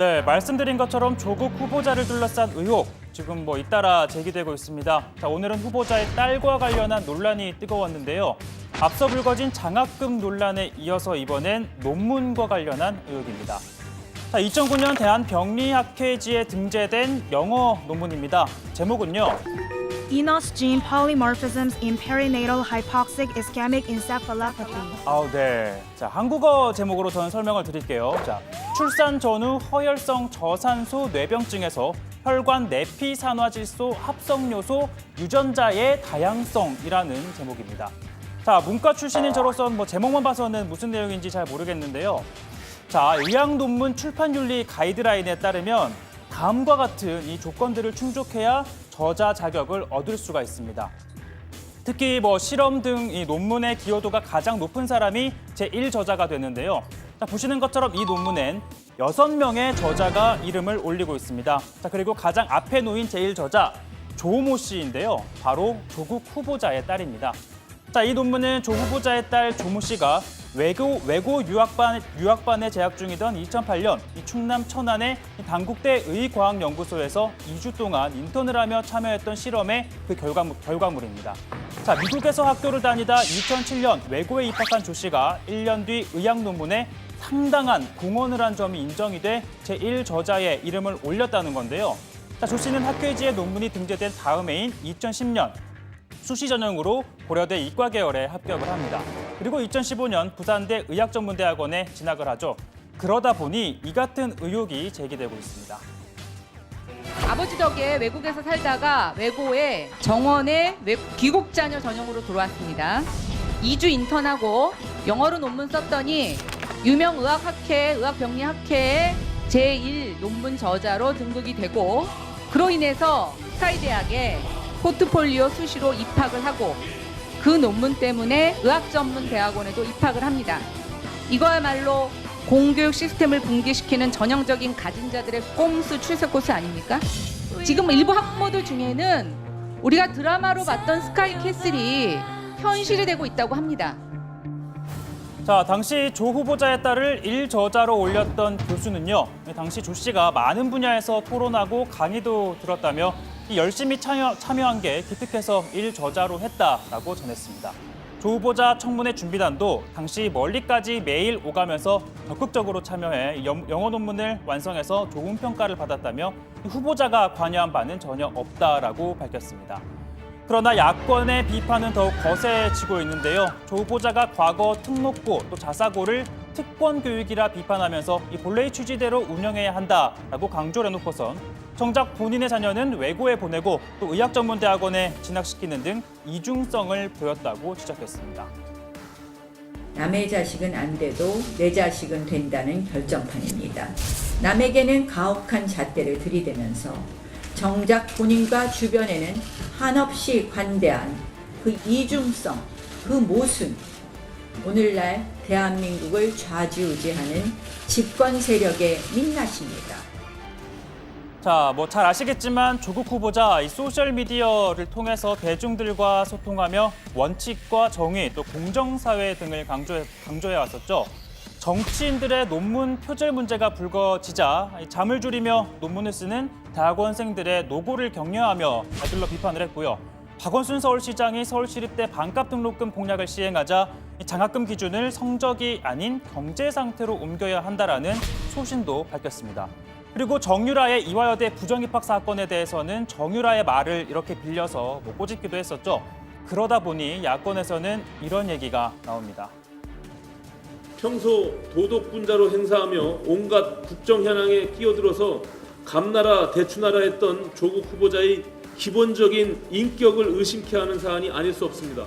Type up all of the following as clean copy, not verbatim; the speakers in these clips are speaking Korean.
네, 말씀드린 것처럼 조국 후보자를 둘러싼 의혹 지금 잇따라 제기되고 있습니다. 자, 오늘은 후보자의 딸과 관련한 논란이 뜨거웠는데요. 앞서 불거진 장학금 논란에 이어서 이번엔 논문과 관련한 의혹입니다. 자, 2009년 대한병리학회지에 등재된 영어 논문입니다. 제목은요. eNOS gene polymorphisms in perinatal hypoxic ischemic encephalopathy. 네. 자, 한국어 제목으로 저는 설명을 드릴게요. 자, 출산 전후 허혈성 저산소 뇌병증에서 혈관 내피산화질소 합성 요소 유전자의 다양성이라는 제목입니다. 자, 문과 출신인 저로서는 제목만 봐서는 무슨 내용인지 잘 모르겠는데요. 자, 의학 논문 출판윤리 가이드라인에 따르면 다음과 같은 이 조건들을 충족해야 저자 자격을 얻을 수가 있습니다. 특히 실험 등 이 논문의 기여도가 가장 높은 사람이 제1저자가 되는데요. 자, 보시는 것처럼 이 논문엔 6명의 저자가 이름을 올리고 있습니다. 자, 그리고 가장 앞에 놓인 제1저자 조모 씨인데요. 바로 조국 후보자의 딸입니다. 자, 이 논문은 조 후보자의 딸 조모 씨가 외고 유학반에 재학 중이던 2008년 이 충남 천안의 단국대 의과학연구소에서 2주 동안 인턴을 하며 참여했던 실험의 그 결과물입니다. 자, 미국에서 학교를 다니다 2007년 외고에 입학한 조 씨가 1년 뒤 의학 논문에 상당한 공헌을 한 점이 인정이 돼 제1저자의 이름을 올렸다는 건데요. 자, 조 씨는 학회지에 논문이 등재된 다음 해인 2010년 수시 전형으로 고려대 이과 계열에 합격을 합니다. 그리고 2015년 부산대 의학전문대학원에 진학을 하죠. 그러다 보니 이 같은 의혹이 제기되고 있습니다. 아버지 덕에 외국에서 살다가 외고에 정원의 귀국 자녀 전형으로 들어왔습니다. 2주 인턴하고 영어로 논문 썼더니 유명 의학학회, 의학병리학회의 제1 논문 저자로 등극이 되고 그로 인해서 스카이대학에 포트폴리오 수시로 입학을 하고 그 논문 때문에 의학전문대학원에도 입학을 합니다. 이거야말로 공교육 시스템을 붕괴시키는 전형적인 가진 자들의 꼼수 출세 코스 아닙니까? 지금 일부 학부모들 중에는 우리가 드라마로 봤던 스카이 캐슬이 현실이 되고 있다고 합니다. 자, 당시 조 후보자의 딸을 1저자로 올렸던 교수는요. 당시 조 씨가 많은 분야에서 토론하고 강의도 들었다며 열심히 참여한 게 기특해서 1저자로 했다라고 전했습니다. 조 후보자 청문회 준비단도 당시 멀리까지 매일 오가면서 적극적으로 참여해 영어 논문을 완성해서 좋은 평가를 받았다며 후보자가 관여한 바는 전혀 없다라고 밝혔습니다. 그러나 야권의 비판은 더욱 거세지고 있는데요. 조 후보자가 과거 특목고 또 자사고를 특권 교육이라 비판하면서 이 본래의 취지대로 운영해야 한다라고 강조를 해놓고선 정작 본인의 자녀는 외고에 보내고 또 의학전문대학원에 진학시키는 등 이중성을 보였다고 지적했습니다. 남의 자식은 안 돼도 내 자식은 된다는 결정판입니다. 남에게는 가혹한 잣대를 들이대면서 정작 본인과 주변에는 한없이 관대한 그 이중성, 그 모순, 오늘날 대한민국을 좌지우지하는 집권 세력의 민낯입니다. 자, 잘 아시겠지만 조국 후보자 이 소셜미디어를 통해서 대중들과 소통하며 원칙과 정의 또 공정사회 등을 강조해 왔었죠. 정치인들의 논문 표절 문제가 불거지자 잠을 줄이며 논문을 쓰는 대학원생들의 노고를 격려하며 아들러 비판을 했고요. 박원순 서울시장이 서울시립대 반값 등록금 공약을 시행하자 장학금 기준을 성적이 아닌 경제 상태로 옮겨야 한다라는 소신도 밝혔습니다. 그리고 정유라의 이화여대 부정입학 사건에 대해서는 정유라의 말을 이렇게 빌려서 꼬집기도 했었죠. 그러다 보니 야권에서는 이런 얘기가 나옵니다. 평소 도덕분자로 행사하며 온갖 국정 현황에 끼어들어서 감나라 대추나라 했던 조국 후보자의 기본적인 인격을 의심케 하는 사안이 아닐 수 없습니다.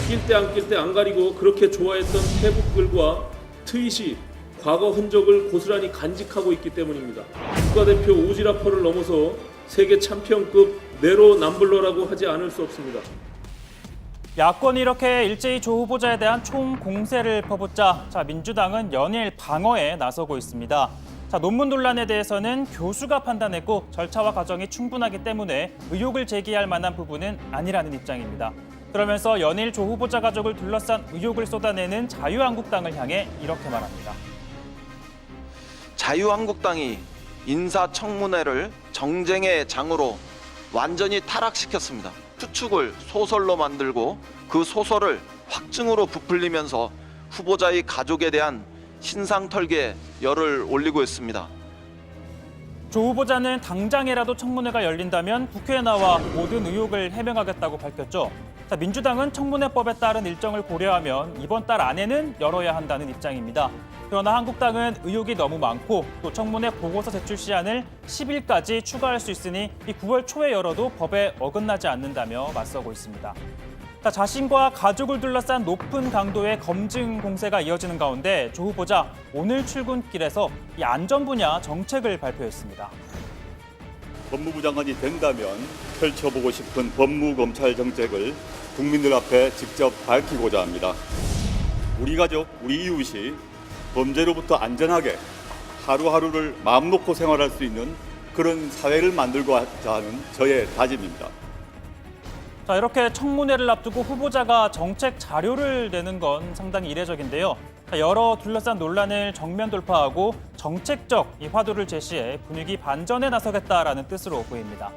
낄 때 안 낄 때 안 가리고 그렇게 좋아했던 페북글과 트윗이 과거 흔적을 고스란히 간직하고 있기 때문입니다. 국가대표 오지라퍼를 넘어서 세계 챔피언급 내로남불러라고 하지 않을 수 없습니다. 야권이 이렇게 일제히 조 후보자에 대한 총공세를 퍼붓자 민주당은 연일 방어에 나서고 있습니다. 논문 논란에 대해서는 교수가 판단했고 절차와 과정이 충분하기 때문에 의혹을 제기할 만한 부분은 아니라는 입장입니다. 그러면서 연일 조 후보자 가족을 둘러싼 의혹을 쏟아내는 자유한국당을 향해 이렇게 말합니다. 자유한국당이 인사청문회를 정쟁의 장으로 완전히 타락시켰습니다. 추측을 소설로 만들고 그 소설을 확증으로 부풀리면서 후보자의 가족에 대한 신상털기에 열을 올리고 있습니다. 조 후보자는 당장이라도 청문회가 열린다면 국회에 나와 모든 의혹을 해명하겠다고 밝혔죠. 자, 민주당은 청문회법에 따른 일정을 고려하면 이번 달 안에는 열어야 한다는 입장입니다. 그러나 한국당은 의혹이 너무 많고 또 청문회 보고서 제출 시한을 10일까지 추가할 수 있으니 이 9월 초에 열어도 법에 어긋나지 않는다며 맞서고 있습니다. 자, 자신과 가족을 둘러싼 높은 강도의 검증 공세가 이어지는 가운데 조 후보자 오늘 출근길에서 이 안전 분야 정책을 발표했습니다. 법무부 장관이 된다면 펼쳐보고 싶은 법무검찰 정책을 국민들 앞에 직접 밝히고자 합니다. 우리 가족, 우리 이웃이 범죄로부터 안전하게 하루하루를 마음 놓고 생활할 수 있는 그런 사회를 만들고자 하는 저의 다짐입니다. 자, 이렇게 청문회를 앞두고 후보자가 정책 자료를 내는 건 상당히 이례적인데요. 자, 여러 둘러싼 논란을 정면 돌파하고 정책적 이 화두를 제시해 분위기 반전에 나서겠다라는 뜻으로 보입니다.